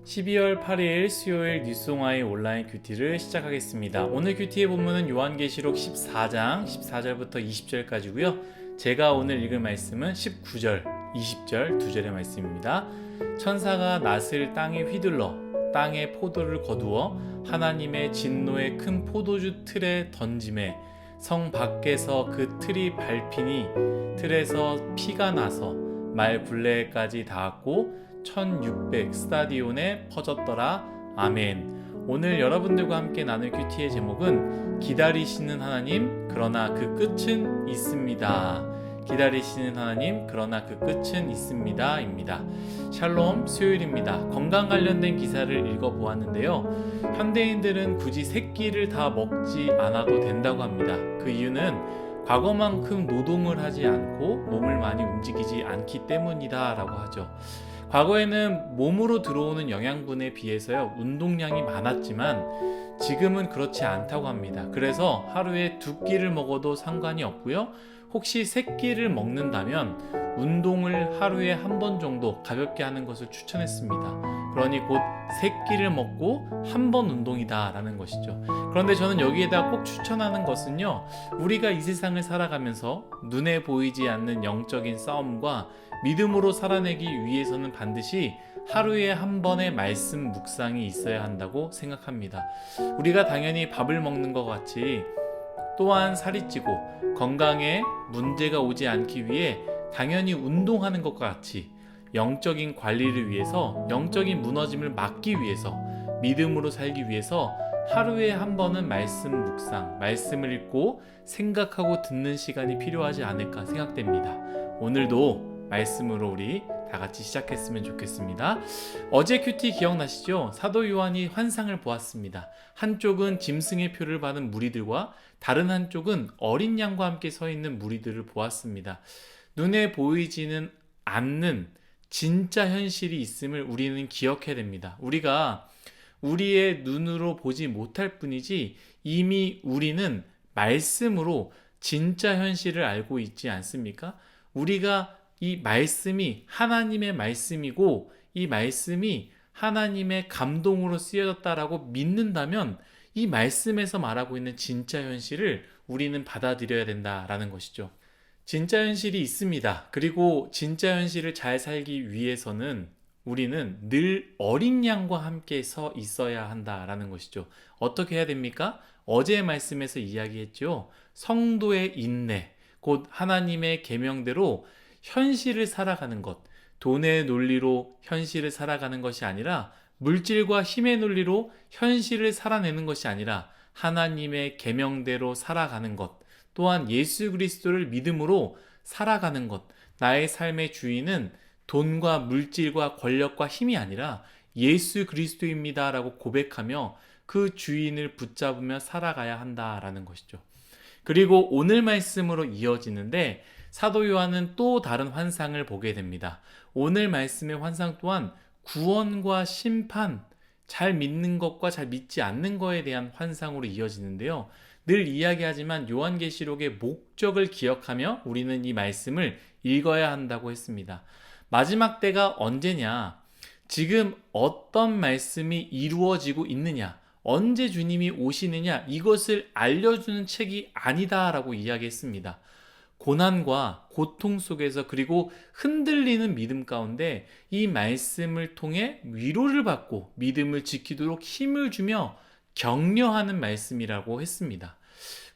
(12월 8일) 수요일 뉴스송아의 온라인 큐티를 시작하겠습니다. 오늘 큐티의 본문은 요한계시록 14장 14절부터 20절까지고요. 제가 오늘 읽을 말씀은 19절, 20절 두 절의 말씀입니다. 천사가 낫을 땅에 휘둘러 땅에 포도를 거두어 하나님의 진노의 큰 포도주 틀에 던지매 성 밖에서 그 틀이 밟히니 틀에서 피가 나서 말 굴레까지 닿았고 1600 스타디온에 퍼졌더라. 아멘. 오늘 여러분들과 함께 나눌 큐티의 제목은 기다리시는 하나님 그러나 그 끝은 있습니다. 기다리시는 하나님 그러나 그 끝은 있습니다 입니다. 샬롬, 수요일입니다. 건강 관련된 기사를 읽어보았는데요. 현대인들은 굳이 새끼를 다 먹지 않아도 된다고 합니다. 그 이유는 과거만큼 노동을 하지 않고 몸을 많이 움직이지 않기 때문이다 라고 하죠. 과거에는 몸으로 들어오는 영양분에 비해서요 운동량이 많았지만 지금은 그렇지 않다고 합니다. 그래서 하루에 2끼를 먹어도 상관이 없고요. 혹시 3끼를 먹는다면 운동을 하루에 한 번 정도 가볍게 하는 것을 추천했습니다. 그러니 곧 3끼를 먹고 한 번 운동이다 라는 것이죠. 그런데 저는 여기에다 꼭 추천하는 것은요, 우리가 이 세상을 살아가면서 눈에 보이지 않는 영적인 싸움과 믿음으로 살아내기 위해서는 반드시 하루에 한 번의 말씀 묵상이 있어야 한다고 생각합니다. 우리가 당연히 밥을 먹는 것 같이 또한 살이 찌고 건강에 문제가 오지 않기 위해 당연히 운동하는 것과 같이 영적인 관리를 위해서, 영적인 무너짐을 막기 위해서, 믿음으로 살기 위해서 하루에 한 번은 말씀 묵상, 말씀을 읽고 생각하고 듣는 시간이 필요하지 않을까 생각됩니다. 오늘도 말씀으로 우리 다 같이 시작했으면 좋겠습니다. 어제 큐티 기억나시죠? 사도 요한이 환상을 보았습니다. 한쪽은 짐승의 표를 받은 무리들과 다른 한쪽은 어린 양과 함께 서 있는 무리들을 보았습니다. 눈에 보이지는 않는 진짜 현실이 있음을 우리는 기억해야 됩니다. 우리가 우리의 눈으로 보지 못할 뿐이지 이미 우리는 말씀으로 진짜 현실을 알고 있지 않습니까? 우리가 이 말씀이 하나님의 말씀이고 이 말씀이 하나님의 감동으로 쓰여졌다라고 믿는다면 이 말씀에서 말하고 있는 진짜 현실을 우리는 받아들여야 된다라는 것이죠. 진짜 현실이 있습니다. 그리고 진짜 현실을 잘 살기 위해서는 우리는 늘 어린 양과 함께 서 있어야 한다라는 것이죠. 어떻게 해야 됩니까? 어제의 말씀에서 이야기했죠. 성도의 인내, 곧 하나님의 계명대로 현실을 살아가는 것, 돈의 논리로 현실을 살아가는 것이 아니라 물질과 힘의 논리로 현실을 살아내는 것이 아니라 하나님의 계명대로 살아가는 것, 또한 예수 그리스도를 믿음으로 살아가는 것, 나의 삶의 주인은 돈과 물질과 권력과 힘이 아니라 예수 그리스도입니다 라고 고백하며 그 주인을 붙잡으며 살아가야 한다라는 것이죠. 그리고 오늘 말씀으로 이어지는데 사도 요한은 또 다른 환상을 보게 됩니다. 오늘 말씀의 환상 또한 구원과 심판, 잘 믿는 것과 잘 믿지 않는 것에 대한 환상으로 이어지는데요. 늘 이야기하지만 요한계시록의 목적을 기억하며 우리는 이 말씀을 읽어야 한다고 했습니다. 마지막 때가 언제냐? 지금 어떤 말씀이 이루어지고 있느냐? 언제 주님이 오시느냐? 이것을 알려주는 책이 아니다라고 이야기했습니다. 고난과 고통 속에서 그리고 흔들리는 믿음 가운데 이 말씀을 통해 위로를 받고 믿음을 지키도록 힘을 주며 격려하는 말씀이라고 했습니다.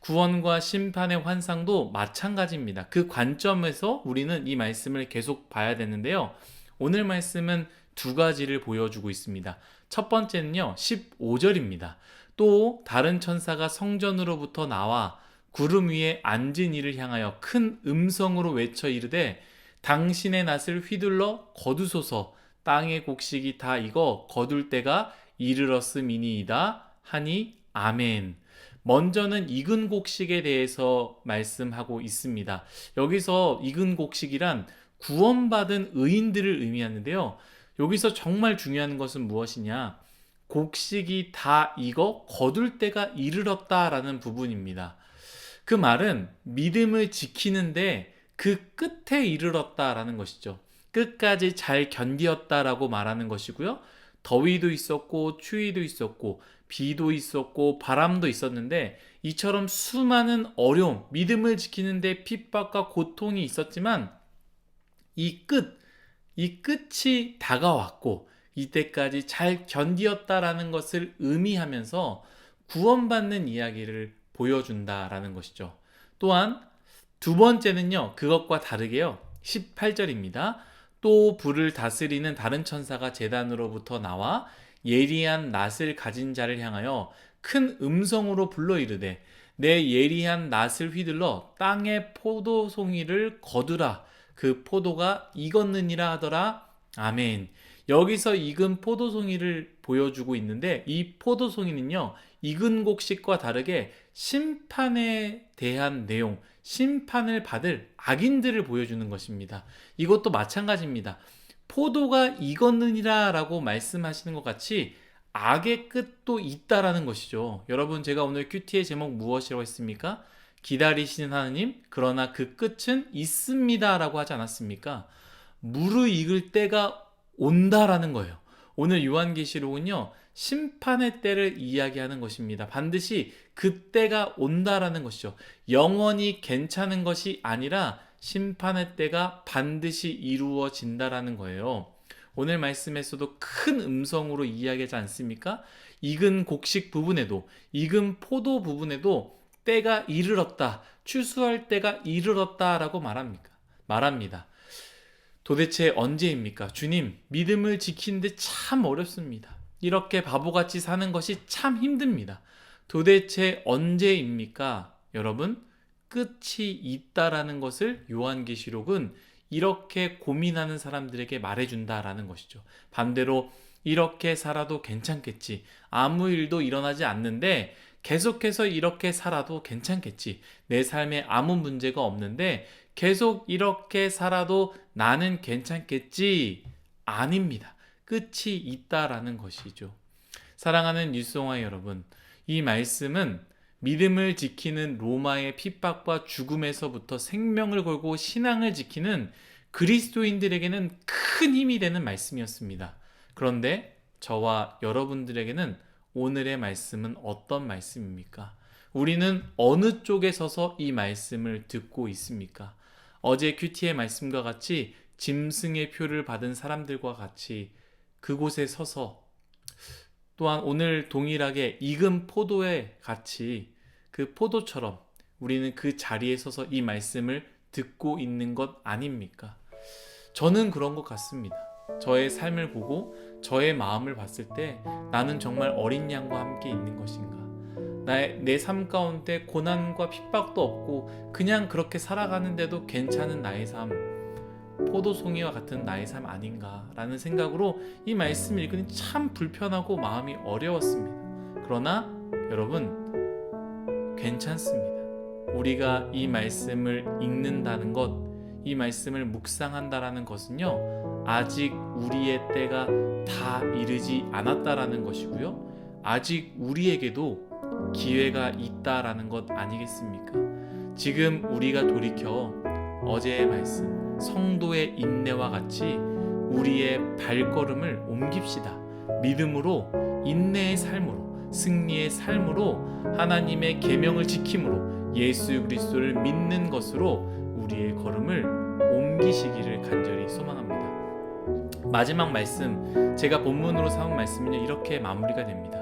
구원과 심판의 환상도 마찬가지입니다. 그 관점에서 우리는 이 말씀을 계속 봐야 되는데요. 오늘 말씀은 2가지를 보여주고 있습니다. 첫 번째는요, 15절입니다. 또 다른 천사가 성전으로부터 나와 구름 위에 앉은 이를 향하여 큰 음성으로 외쳐 이르되 당신의 낫을 휘둘러 거두소서 땅의 곡식이 다 익어 거둘 때가 이르렀음이니이다 하니 아멘. 먼저는 익은 곡식에 대해서 말씀하고 있습니다. 여기서 익은 곡식이란 구원받은 의인들을 의미하는데요. 여기서 정말 중요한 것은 무엇이냐? 곡식이 다 익어 거둘 때가 이르렀다라는 부분입니다. 그 말은 믿음을 지키는데 그 끝에 이르렀다라는 것이죠. 끝까지 잘 견디었다라고 말하는 것이고요. 더위도 있었고 추위도 있었고 비도 있었고 바람도 있었는데 이처럼 수많은 어려움, 믿음을 지키는데 핍박과 고통이 있었지만 이 끝이 다가왔고 이때까지 잘 견디었다라는 것을 의미하면서 구원받는 이야기를 보여준다라는 것이죠. 또한 두 번째는요, 그것과 다르게요. 18절입니다. 또 불을 다스리는 다른 천사가 제단으로부터 나와 예리한 낫을 가진 자를 향하여 큰 음성으로 불러 이르되 내 예리한 낫을 휘둘러 땅의 포도송이를 거두라. 그 포도가 익었느니라 하더라. 아멘. 여기서 익은 포도송이를 보여주고 있는데 이 포도송이는요, 익은 곡식과 다르게 심판에 대한 내용, 심판을 받을 악인들을 보여주는 것입니다. 이것도 마찬가지입니다. 포도가 익었느니라 라고 말씀하시는 것 같이 악의 끝도 있다라는 것이죠. 여러분, 제가 오늘 큐티의 제목 무엇이라고 했습니까? 기다리시는 하나님, 그러나 그 끝은 있습니다 라고 하지 않았습니까? 무르익을 때가 온다라는 거예요. 오늘 요한계시록은요, 심판의 때를 이야기하는 것입니다. 반드시 그때가 온다라는 것이죠. 영원히 괜찮은 것이 아니라 심판의 때가 반드시 이루어진다라는 거예요. 오늘 말씀에서도 큰 음성으로 이야기하지 않습니까? 익은 곡식 부분에도, 익은 포도 부분에도 때가 이르렀다, 추수할 때가 이르렀다라고 말합니다. 도대체 언제입니까? 주님, 믿음을 지키는데 참 어렵습니다. 이렇게 바보같이 사는 것이 참 힘듭니다. 도대체 언제입니까? 여러분, 끝이 있다라는 것을 요한계시록은 이렇게 고민하는 사람들에게 말해준다라는 것이죠. 반대로 이렇게 살아도 괜찮겠지. 아무 일도 일어나지 않는데 계속해서 이렇게 살아도 괜찮겠지. 내 삶에 아무 문제가 없는데 계속 이렇게 살아도 나는 괜찮겠지. 아닙니다. 끝이 있다라는 것이죠. 사랑하는 뉴스홍화 여러분, 이 말씀은 믿음을 지키는 로마의 핍박과 죽음에서부터 생명을 걸고 신앙을 지키는 그리스도인들에게는 큰 힘이 되는 말씀이었습니다. 그런데 저와 여러분들에게는 오늘의 말씀은 어떤 말씀입니까? 우리는 어느 쪽에 서서 이 말씀을 듣고 있습니까? 어제 큐티의 말씀과 같이 짐승의 표를 받은 사람들과 같이 그곳에 서서, 또한 오늘 동일하게 익은 포도에 같이 그 포도처럼 우리는 그 자리에 서서 이 말씀을 듣고 있는 것 아닙니까? 저는 그런 것 같습니다. 저의 삶을 보고 저의 마음을 봤을 때 나는 정말 어린 양과 함께 있는 것인가? 내 삶 가운데 고난과 핍박도 없고 그냥 그렇게 살아가는데도 괜찮은 나의 삶, 포도송이와 같은 나의 삶 아닌가라는 생각으로 이 말씀을 읽으니 참 불편하고 마음이 어려웠습니다. 그러나 여러분, 괜찮습니다. 우리가 이 말씀을 읽는다는 것, 이 말씀을 묵상한다라는 것은요, 아직 우리의 때가 다 이르지 않았다라는 것이고요, 아직 우리에게도 기회가 있다라는 것 아니겠습니까? 지금 우리가 돌이켜 어제의 말씀, 성도의 인내와 같이 우리의 발걸음을 옮깁시다. 믿음으로, 인내의 삶으로, 승리의 삶으로, 하나님의 계명을 지킴으로, 예수 그리스도를 믿는 것으로 우리의 걸음을 옮기시기를 간절히 소망합니다. 마지막 말씀, 제가 본문으로 삼은 말씀은요, 이렇게 마무리가 됩니다.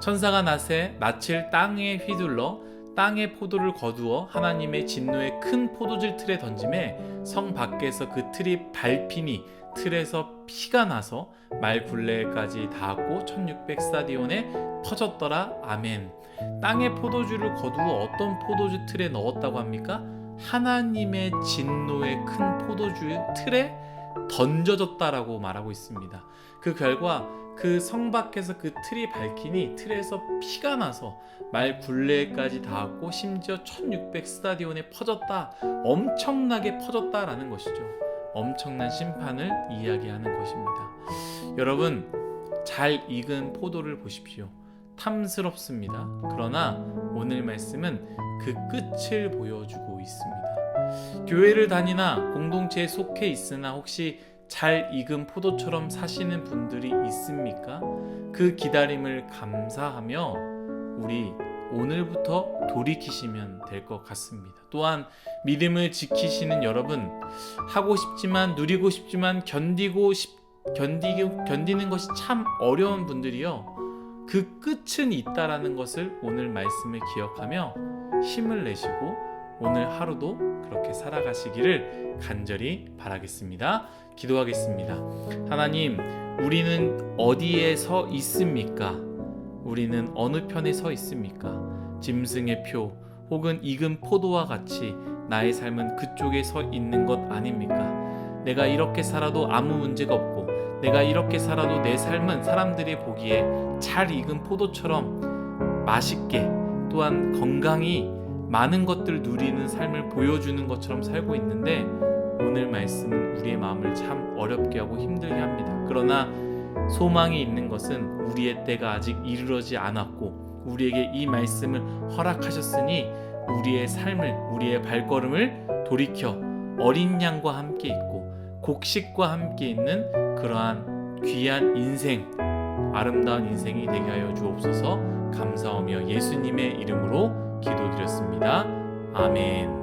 천사가 낫을 땅에 휘둘러 땅의 포도를 거두어 하나님의 진노의 큰 포도즙 틀에 던짐에 성 밖에서 그 틀이 밟히니 틀에서 피가 나서 말 굴레까지 닿았고 1600 스타디온에 퍼졌더라. 아멘. 땅의 포도주를 거두어 어떤 포도주 틀에 넣었다고 합니까? 하나님의 진노의 큰 포도주 틀에 던져졌다라고 말하고 있습니다. 그 결과 그 성 밖에서 그 틀이 밝히니 틀에서 피가 나서 말 굴레까지 닿았고 심지어 1600 스타디온에 퍼졌다. 엄청나게 퍼졌다라는 것이죠. 엄청난 심판을 이야기하는 것입니다. 여러분, 잘 익은 포도를 보십시오. 탐스럽습니다. 그러나 오늘 말씀은 그 끝을 보여주고 있습니다. 교회를 다니나 공동체에 속해 있으나 혹시 잘 익은 포도처럼 사시는 분들이 있습니까? 그 기다림을 감사하며 우리 오늘부터 돌이키시면 될 것 같습니다. 또한 믿음을 지키시는 여러분, 하고 싶지만 누리고 싶지만 견디는 것이 참 어려운 분들이요, 그 끝은 있다라는 것을 오늘 말씀을 기억하며 힘을 내시고 오늘 하루도 그렇게 살아가시기를 간절히 바라겠습니다. 기도하겠습니다. 하나님, 우리는 어디에 서 있습니까? 우리는 어느 편에 서 있습니까? 짐승의 표 혹은 익은 포도와 같이 나의 삶은 그쪽에 서 있는 것 아닙니까? 내가 이렇게 살아도 아무 문제가 없고, 내가 이렇게 살아도 내 삶은 사람들이 보기에 잘 익은 포도처럼 맛있게, 또한 건강히 많은 것들 누리는 삶을 보여주는 것처럼 살고 있는데, 오늘 말씀은 우리의 마음을 참 어렵게 하고 힘들게 합니다. 그러나 소망이 있는 것은 우리의 때가 아직 이르러지 않았고, 우리에게 이 말씀을 허락하셨으니 우리의 삶을, 우리의 발걸음을 돌이켜 어린 양과 함께 있고 곡식과 함께 있는 그러한 귀한 인생, 아름다운 인생이 되게 하여 주옵소서. 감사하며 예수님의 이름으로 기도드렸습니다. 아멘.